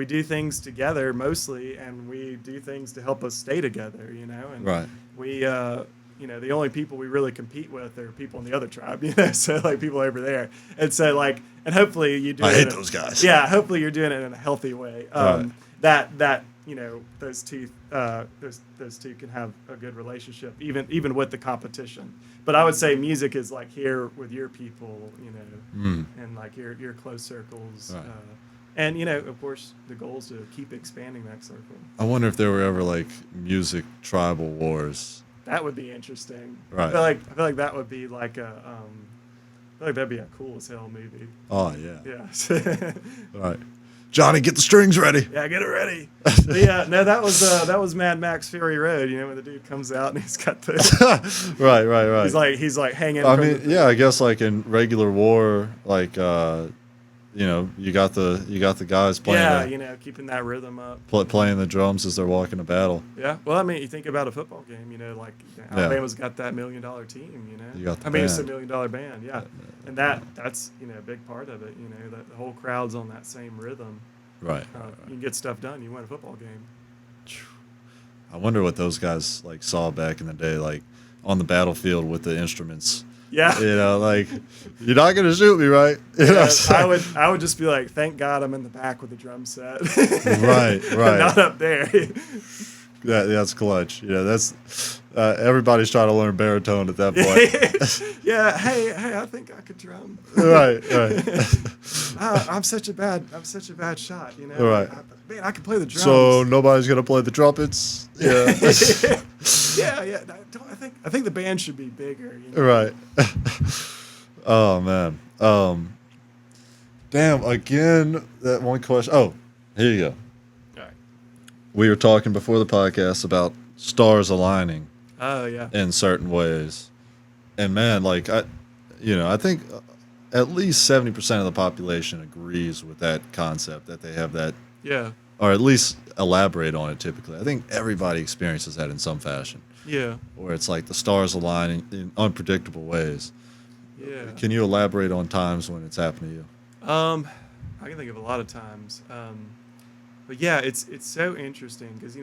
do things together mostly, and we do things to help us stay together. And
Right.
we the only people we really compete with are people in the other tribe. So like people over there, and so like, and hopefully you do.
I
it
hate
in
those guys.
Yeah, hopefully you're doing it in a healthy way.
Right.
That those two can have a good relationship, even with the competition. But I would say music is like here with your people, and like your close circles.
Right.
And of course, the goal is to keep expanding that circle.
I wonder if there were ever like music tribal wars.
That would be interesting.
Right.
I feel like that would be like a. I feel like that'd be a cool as hell movie.
Oh yeah.
Yeah.
Right. Johnny, get the strings ready.
Yeah, get it ready. But yeah, no, that was Mad Max Fury Road. When the dude comes out and he's got the.
Right.
He's like hanging.
I
from
mean, yeah, I guess like in regular war, like you got the guys playing.
Yeah, keeping that rhythm up.
Playing the drums as they're walking to battle.
Yeah, well, I mean, you think about a football game. Like Alabama's got that $1 million team.
You got the
it's a
band.
$1 million band. Yeah, and that's a big part of it. That the whole crowd's on that same rhythm.
Right.
You can get stuff done. You win a football game.
I wonder what those guys like saw back in the day, like on the battlefield with the instruments.
Yeah.
You know, like, you're not gonna shoot me, right? You know what I'm
I
saying?
would just be like, thank God I'm in the back with the drum set.
Right, right.
Not up there.
That's clutch. You know, that's everybody's trying to learn baritone at that point.
Yeah. Hey, I think I could drum.
Right, right.
I'm such a bad shot. You know.
Right.
Man, I can play the drums.
So nobody's gonna play the trumpets. Yeah.
yeah. I think the band should be bigger. You know?
Right. Oh man. Damn. Again, that one question. Oh, here you go.
All right.
We were talking before the podcast about stars aligning
Oh yeah.
in certain ways, and man, like I think at least 70% of the population agrees with that concept that they have that,
Yeah.
or at least elaborate on it. Typically, I think everybody experiences that in some fashion,
Yeah.
where it's like the stars aligning in unpredictable ways.
Yeah.
Can you elaborate on times when it's happened to you?
I can think of a lot of times. But yeah, it's so interesting because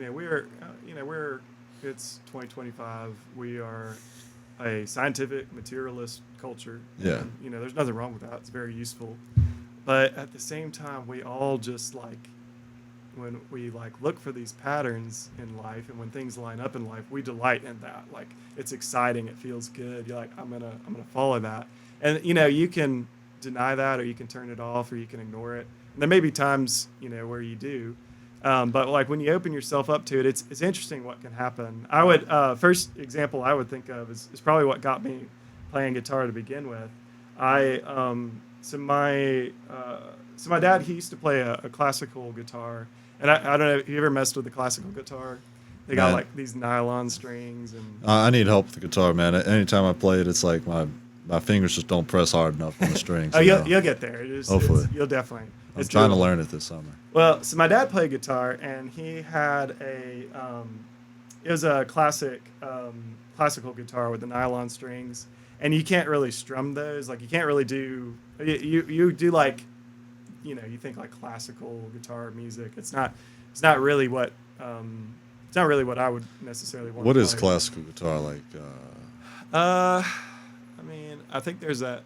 it's 2025. We are a scientific materialist culture.
Yeah.
And, there's nothing wrong with that. It's very useful. But at the same time, we all just when we look for these patterns in life, and when things line up in life, we delight in that. Like, it's exciting. It feels good. You're like, I'm gonna follow that. And you can deny that, or you can turn it off, or you can ignore it. And there may be times where you do. But like when you open yourself up to it, it's interesting what can happen. I would first example I would think of is probably what got me playing guitar to begin with. So my dad, he used to play a classical guitar, and I don't know, have you ever messed with the classical guitar? They got
Man.
like these nylon strings and
I need help with the guitar, man. Anytime I play it, it's like my fingers just don't press hard enough on the strings.
oh,
you know?
you'll get there.
Hopefully.
You'll definitely.
I'm
it's
trying to
doable.
learn it this summer.
Well, so my dad played guitar, and he had it was a classical guitar with the nylon strings, and you can't really strum those. Like, you can't really do, you do like, you think like classical guitar music. It's not really what I would necessarily want.
What
to
is
play.
classical guitar like?
I mean, I think there's the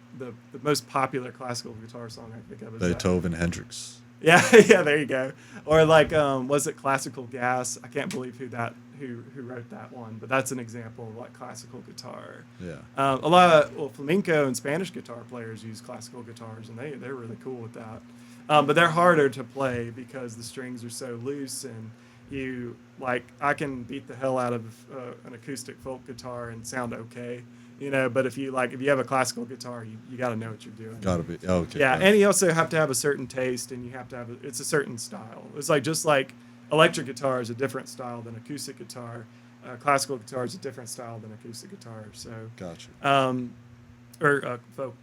most popular classical guitar song I think of is
Beethoven, Hendrix.
Yeah, there you go. Or like, was it Classical Gas? I can't believe who wrote that one, but that's an example of like classical guitar.
Yeah.
A lot of flamenco and Spanish guitar players use classical guitars, and they're really cool with that. But they're harder to play because the strings are so loose, and I can beat the hell out of an acoustic folk guitar and sound okay. But if you have a classical guitar, you got to know what you're doing.
Gotta be okay.
Yeah, and you also have to have a certain taste, and you have to have it's a certain style. It's just like electric guitar is a different style than acoustic guitar. Classical guitar is a different style than acoustic guitar. So
Gotcha.
or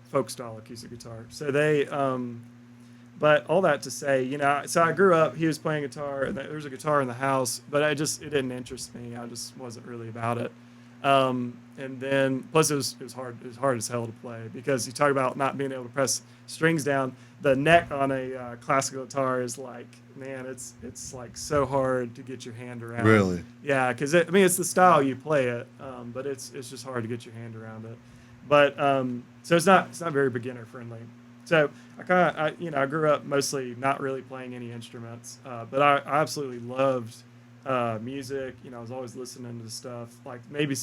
folk style acoustic guitar. So they but all that to say, so I grew up. He was playing guitar, and there was a guitar in the house, but it didn't interest me. I just wasn't really about it. And then plus it was hard as hell to play, because you talk about not being able to press strings down. The neck on a classical guitar is like, man, it's like so hard to get your hand around.
Really?
Yeah, because it's the style you play it, but it's just hard to get your hand around it. But so it's not very beginner friendly. So I grew up mostly not really playing any instruments, but I absolutely loved music. I was always listening to stuff like maybe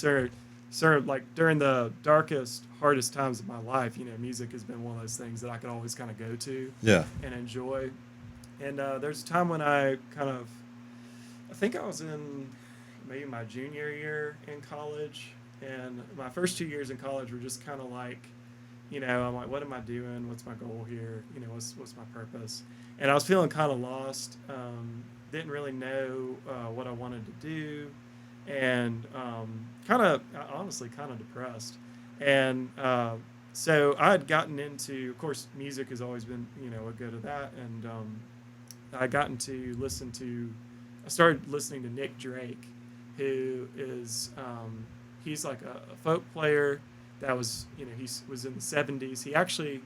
like during the darkest, hardest times of my life. Music has been one of those things that I could always kind of go to
Yeah.
and enjoy. And there's a time when I think I was in maybe my junior year in college, and my first 2 years in college were just kind of like, I'm like, what am I doing? What's my goal here? What's my purpose? And I was feeling kind of lost. Didn't really know what I wanted to do, and honestly kind of depressed. And so I had gotten into, of course, music has always been, a good of that. And I started listening to Nick Drake, who is, he's like a folk player that was, he was in the 70s. He actually,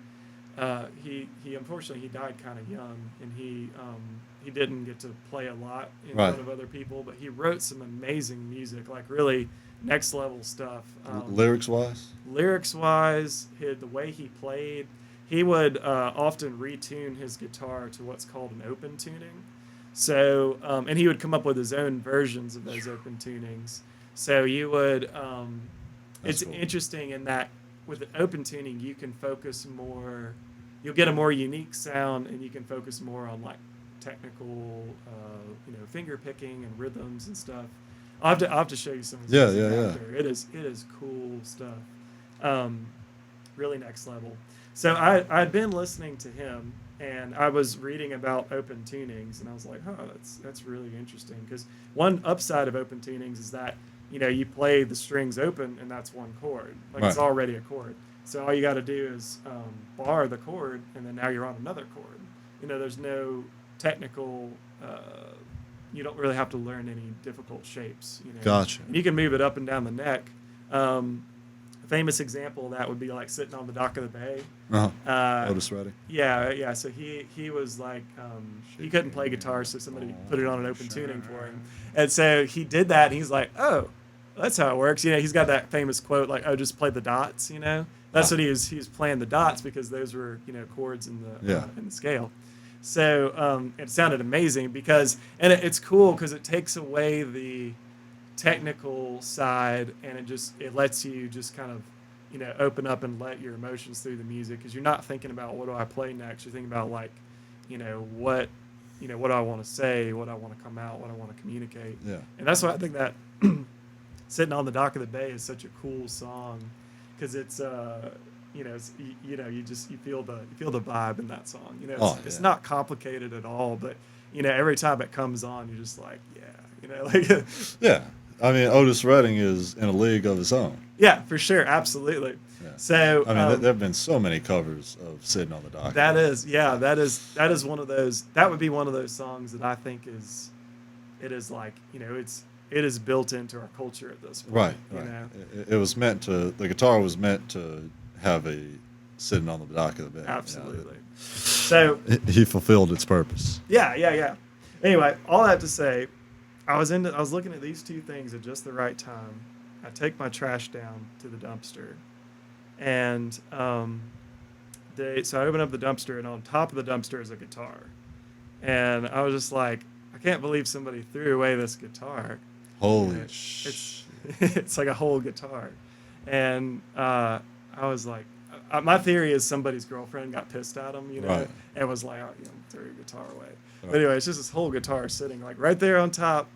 he unfortunately, he died kind of young, and he didn't get to play a lot in
Right.
front of other people, but he wrote some amazing music, like really next level stuff.
Lyrics wise.
Lyrics wise, the way he played, he would often retune his guitar to what's called an open tuning. So, and he would come up with his own versions of those open tunings. So you would, it's
cool.
interesting in that with an open tuning, you can focus more, you'll get a more unique sound, and you can focus more on like technical, finger picking and rhythms and stuff. I'll have to show you some of this after. It is cool stuff. Really next level. So I'd been listening to him, and I was reading about open tunings, and I was like, that's really interesting, because one upside of open tunings is that you play the strings open, and that's one chord, it's already a chord. So all you got to do is bar the chord, and then now you're on another chord. There's no technical. You don't really have to learn any difficult shapes.
Gotcha.
And you can move it up and down the neck. A famous example of that would be like sitting on the dock of the bay.
Otis Redding.
Yeah. So he was like, he couldn't play guitar, so somebody put it on an open tuning for him. And so he did that, and he's like, oh, that's how it works. He's got that famous quote like, oh, just play the dots, That's what he was playing the dots, because those were, chords in the scale. So it sounded amazing and it's cool because it takes away the technical side, and it lets you just kind of, open up and let your emotions through the music, because you're not thinking about what do I play next. You're thinking about like, what do I want to say, what I want to come out, what I want to communicate.
Yeah.
And that's why I think that Sitting on the Dock of the Bay is such a cool song, because it's you feel the vibe in that song. It's not complicated at all, but every time it comes on, you're just like,
yeah. I mean, Otis Redding is in a league of his own.
Yeah, for sure, absolutely.
Yeah.
So
I mean, there have been so many covers of Sitting on the Dock.
That is one of those. That would be one of those songs that I think is like, it is built into our culture at this point.
Right. It was meant to. The guitar was meant to have a sitting on the dock of the bay.
Absolutely. So
he fulfilled its purpose.
Yeah. Anyway, all that to say, I was looking at these two things at just the right time. I take my trash down to the dumpster, and so I open up the dumpster, and on top of the dumpster is a guitar, and I was just like, I can't believe somebody threw away this guitar.
Holy
it's like a whole guitar, and I was like, my theory is somebody's girlfriend got pissed at him, and was like, throw your guitar away. Right. But anyway, it's just this whole guitar sitting like right there on top.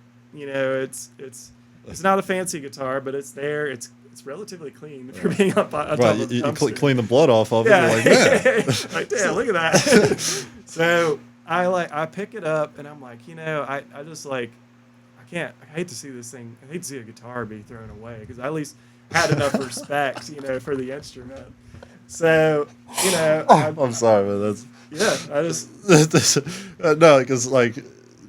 It's not a fancy guitar, but it's there. It's relatively clean if you're being up on top of the dumpster.
You clean the blood off of it. You're like, man.
Like, damn, look at that. So I pick it up, and I'm like, I just like, I hate to see this thing. I hate to see a guitar be thrown away, because I at least had enough respect, for the instrument. So,
I'm sorry, man.
I just
no, because like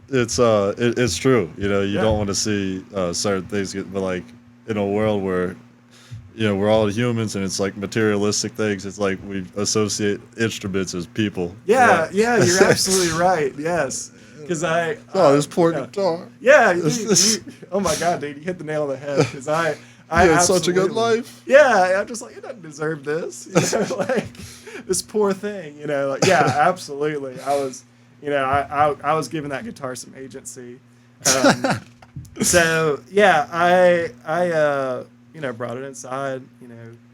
it's true. You don't want to see certain things, but like in a world where we're all humans, and it's like materialistic things. It's like we associate instruments as people.
Yeah, you're absolutely right. Yes. Because
this poor guitar.
Yeah, oh my God, dude, you hit the nail on the head. Because I
had such a good life.
Yeah, I'm just like, it doesn't deserve this. Like this poor thing. Absolutely. I was, I was giving that guitar some agency. So yeah, I brought it inside.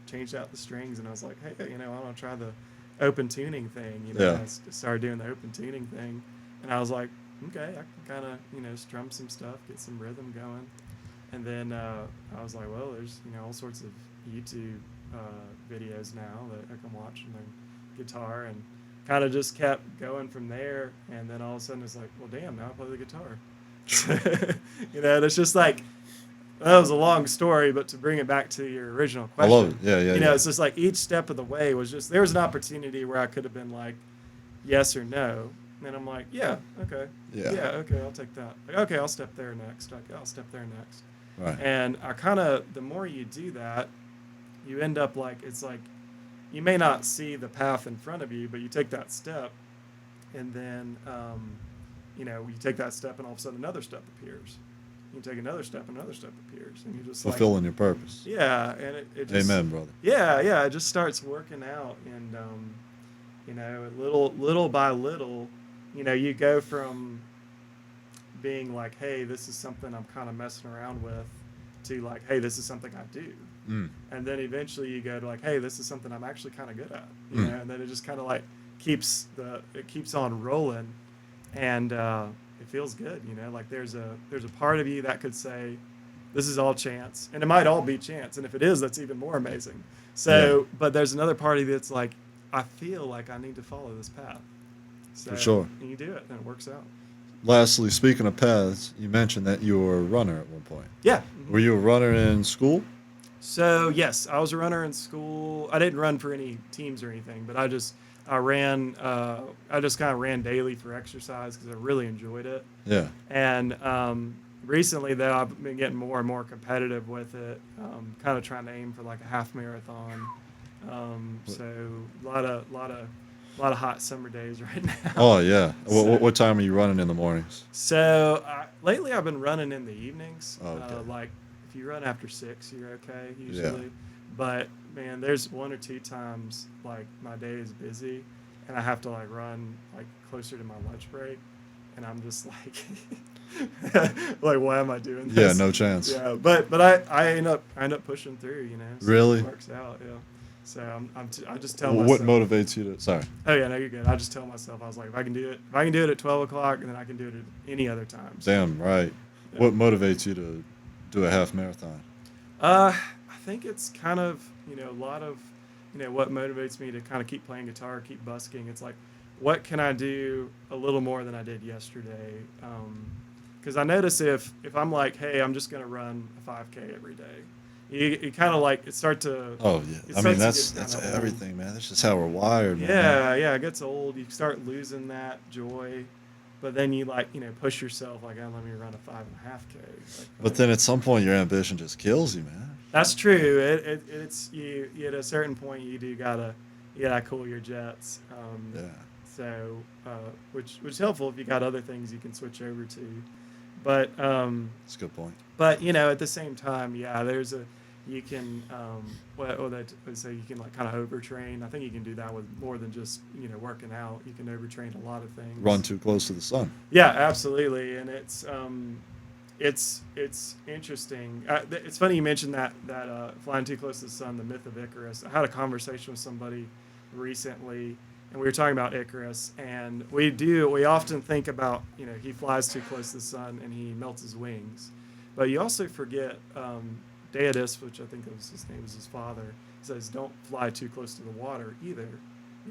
Changed out the strings, and I was like, hey, I want to try the open tuning thing. I started doing the open tuning thing, and I was like, okay, I can kind of, strum some stuff, get some rhythm going. And then I was like, well, there's, all sorts of YouTube videos now that I can watch on the guitar, and kind of just kept going from there. And then all of a sudden it's like, well, damn, now I play the guitar. And it's just like, that was a long story, but to bring it back to your original question.
I love it. Yeah.
It's just like each step of the way was just, there was an opportunity where I could have been like, yes or no. And I'm like, yeah, okay. Yeah, okay, I'll take that. Like, okay, I'll step there next. Okay, I'll step there next.
Right.
And I kind of, the more you do that, you end up like, it's like, you may not see the path in front of you, but you take that step, and then, you take that step, and all of a sudden another step appears. you take another step, another step appears, and you just
Fulfilling your purpose.
yeah, and it just,
Amen, brother.
yeah, it just starts working out, and little by little, you go from being like, hey, this is something I'm kind of messing around with, to like, hey, this is something I do. And then eventually you go to like, hey, this is something I'm actually kind of good at, and then it just kind of like keeps on rolling, and it feels good, like there's a part of you that could say this is all chance, and it might all be chance, and if it is, that's even more amazing. So, but there's another party that's like, I feel like I need to follow this path. So,
For sure.
and you do it, and it works out.
Lastly, speaking of paths, you mentioned that you were a runner at one point.
Yeah.
Were you a runner in school?
So yes, I was a runner in school. I didn't run for any teams or anything, but I just kind of ran daily for exercise because I really enjoyed it.
Yeah.
And recently, though, I've been getting more and more competitive with it. Kind of trying to aim for like a half marathon. So a lot of hot summer days right now.
Oh yeah.
So-
What time are you running in the mornings?
So lately, I've been running in the evenings.
Oh, okay.
Like if you run after 6, you're okay usually. But man, there's 1 or 2 times like my day is busy, and I have to like run like closer to my lunch break, and I'm just like, like why am I doing this?
Yeah, no chance.
Yeah, but I end up pushing through, So
Really?
it works out, yeah. So I just tell myself.
What motivates you to? Sorry.
Oh yeah, no, you're good. I just tell myself, I was like, if I can do it at 12 o'clock, and then I can do it at any other time. So,
Damn right.
Yeah.
What motivates you to do a half marathon?
I think it's kind of, a lot of, what motivates me to kind of keep playing guitar, keep busking. It's like, what can I do a little more than I did yesterday? Because I notice if I'm like, hey, I'm just going to run a 5K every day, you kind of like, it start to.
Oh
it
yeah. I
starts
mean
to
that's
get kinda old.
everything, man. That's just how we're wired, man.
Yeah, it gets old. You start losing that joy. But then you like, push yourself like, oh, let me run a 5.5K. Like,
But then at some point your ambition just kills you, man.
that's true. It's you at a certain point you gotta cool your jets.
Yeah.
So which is helpful if you got other things you can switch over to. But
That's a good point.
but at the same time, yeah, you can so you can like kind of overtrain. I think you can do that with more than just working out. You can overtrain a lot of things.
Run too close to the sun.
Yeah, absolutely, and it's interesting. It's funny you mentioned that flying too close to the sun, the myth of Icarus. I had a conversation with somebody recently, and we were talking about Icarus, and we often think about he flies too close to the sun and he melts his wings, but you also forget Daedalus, which I think was his name, is his father, says don't fly too close to the water either,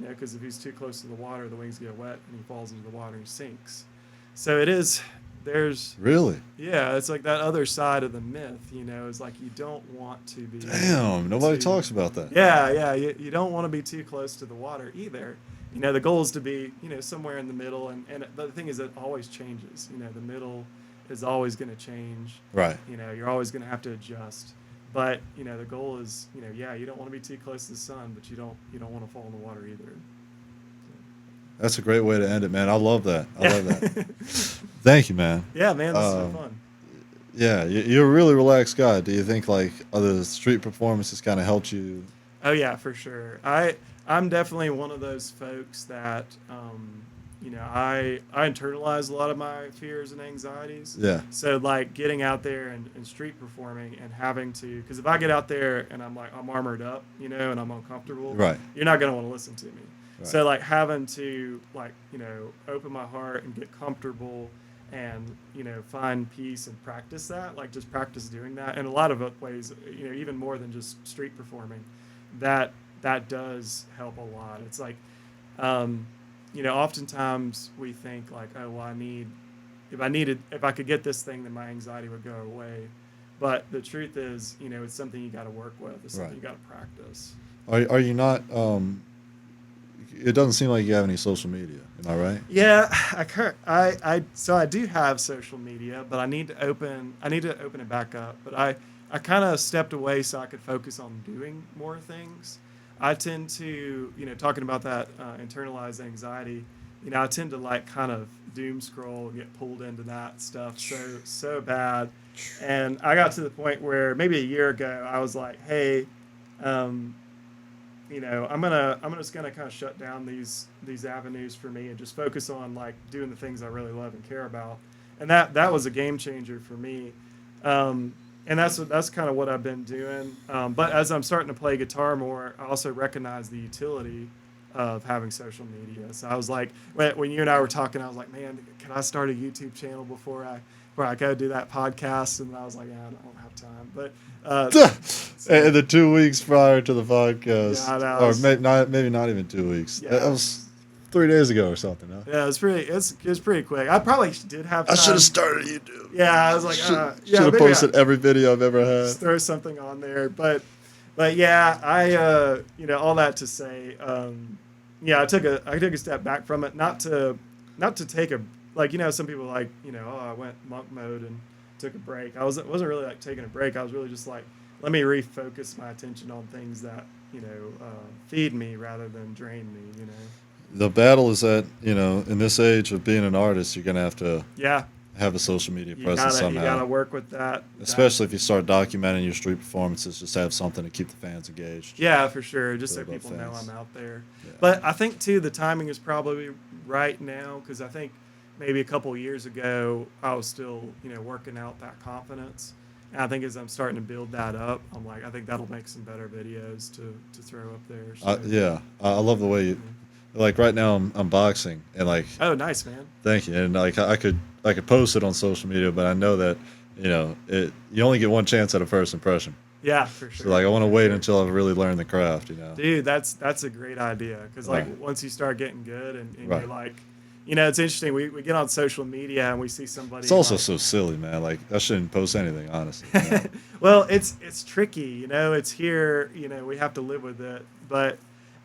because if he's too close to the water, the wings get wet and he falls into the water and he sinks. So there's
Really?
yeah, it's like that other side of the myth, is like you don't want to be.
Damn, nobody
too-
talks about that.
Yeah, you don't want to be too close to the water either. The goal is to be, somewhere in the middle, and the thing is it always changes. The middle is always going to change.
Right.
You're always going to have to adjust. But, the goal is, you don't want to be too close to the sun, but you don't want to fall in the water either.
That's a great way to end it, man. I love that. I love that. Thank you, man.
Yeah, man, this is so fun.
Yeah, you're a really relaxed guy. Do you think like other street performances kind of helped you?
Oh yeah, for sure. I'm definitely one of those folks that I internalize a lot of my fears and anxieties.
Yeah.
So like getting out there and street performing and having to, because if I get out there and I'm armored up, and I'm uncomfortable,
Right.
you're not gonna want to listen to me.
Right.
So like having to open my heart and get comfortable and find peace and practice that, like just practice doing that in a lot of ways, even more than just street performing, that does help a lot. It's like oftentimes we think like, oh well, if I could get this thing, then my anxiety would go away. But the truth is, it's something you got to work with. It's something
Right.
you got to practice.
Are you not? It doesn't seem like you have any social media. Am I right?
Yeah, so I do have social media, but I need to open it back up. But I kind of stepped away so I could focus on doing more things. I tend to, talking about that internalized anxiety, I tend to like kind of doom scroll, get pulled into that stuff so bad. And I got to the point where maybe a year ago I was like, hey, I'm just gonna kind of shut down these avenues for me and just focus on like doing the things I really love and care about. And that was a game changer for me. And that's kind of what I've been doing. But as I'm starting to play guitar more, I also recognize the utility of having social media. So I was like, when you and I were talking, I was like, man, can I start a YouTube channel before I go do that podcast? And I was like, yeah, I don't have time. But
And the 2 weeks prior to the podcast,
Yeah,
or maybe not even 2 weeks.
Yeah.
That was 3 days ago or something. Huh?
yeah, it was pretty quick. I probably did have time.
I should have started YouTube.
Yeah, I was like,
Should have
maybe
posted every video I've ever had.
just throw something on there. But yeah, I all that to say, I took a step back from it, not to take a, like, some people like, I went monk mode and took a break. I wasn't really like taking a break. I was really just like, let me refocus my attention on things that feed me rather than drain me.
The battle is that, in this age of being an artist, you're gonna have to have a social media presence somehow.
You gotta work with that.
Especially if you start documenting your street performances, just have something to keep the fans engaged.
Yeah, for sure. Just so
Build up
people know
fans.
I'm out there.
Yeah.
But I think too the timing is probably right now, because I think maybe a couple of years ago I was still working out that confidence, and I think as I'm starting to build that up, I'm like, I think that'll make some better videos to throw up there. So,
I love the way you. Like right now, I'm boxing, and like.
Oh, nice, man.
Thank you. And like I could post it on social media, but I know that you only get one chance at a first impression.
Yeah, for sure.
So like I want to wait until I've really learned the craft.
Dude, that's a great idea, because like
Right.
once you start getting good and
Right.
you're like, it's interesting. We get on social media and we see somebody.
It's also
like,
so silly, man. Like I shouldn't post anything, honestly.
Well, it's tricky, it's here, we have to live with it, but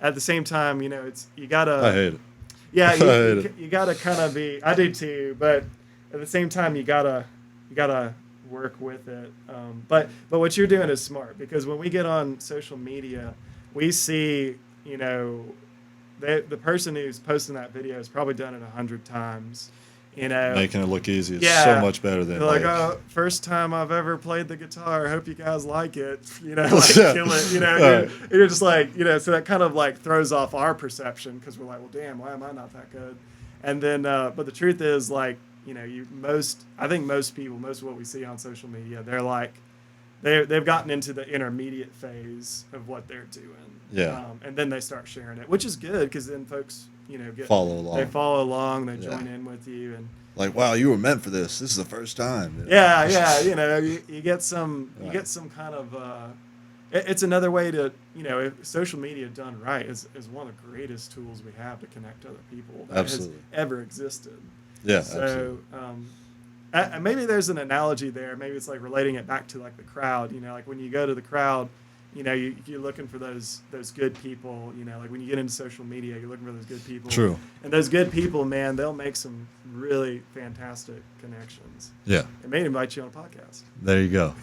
at the same time, it's you gotta.
I hate it.
Yeah,
I hate it.
you gotta kind of be. I do too, but at the same time, you gotta work with it. But what you're doing is smart, because when we get on social media, we see the person who's posting that video has probably done it 100 times.
Making it look easy is
Yeah.
so much better than
They're like, oh, first time I've ever played the guitar. Hope you guys like it. Like kill it.
Right.
You're just like, so that kind of like throws off our perception, because we're like, well, damn, why am I not that good? And then, but the truth is, like, I think most people, most of what we see on social media, they're like, they've gotten into the intermediate phase of what they're doing.
Yeah.
And then they start sharing it, which is good, because then folks,
Follow along.
They follow along. They
Yeah.
join in with you, and.
Like, wow, you were meant for this. This is the first time.
Yeah, you get some kind of it's another way to, if social media done right is one of the greatest tools we have to connect to other people that
Absolutely.
has ever existed.
Yeah,
So
absolutely.
maybe there's an analogy there. Maybe it's like relating it back to like the crowd. Like when you go to the crowd, you're looking for those good people. Like when you get into social media, you're looking for those good people.
True.
And those good people, man, they'll make some really fantastic connections.
Yeah.
It may invite you on a podcast.
There you go.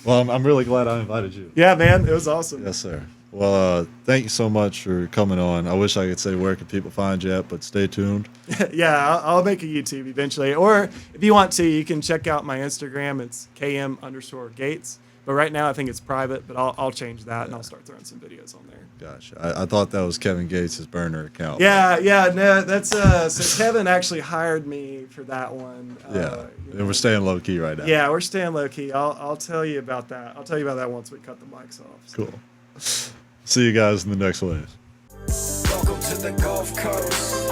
Well, I'm really glad I invited you.
Yeah, man, it was awesome.
Yes, sir. Well, thank you so much for coming on. I wish I could say where can people find you at, but stay tuned.
Yeah, I'll make a YouTube eventually. Or if you want to, you can check out my Instagram. It's km_Gates. But right now, I think it's private, but I'll change that, and I'll start throwing some videos on there.
Gotcha. I thought that was Kevin Gates' burner account.
Yeah, no, that's so Kevin actually hired me for that one.
Yeah, and we're staying low key right now.
Yeah, we're staying low key. I'll tell you about that. I'll tell you about that once we cut the mics off. So.
Cool. See you guys in the next wave.
Welcome to the Gulf Coast.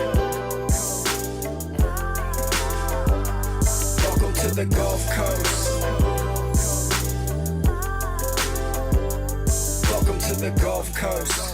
Welcome to the Gulf Coast. Welcome to the Gulf Coast.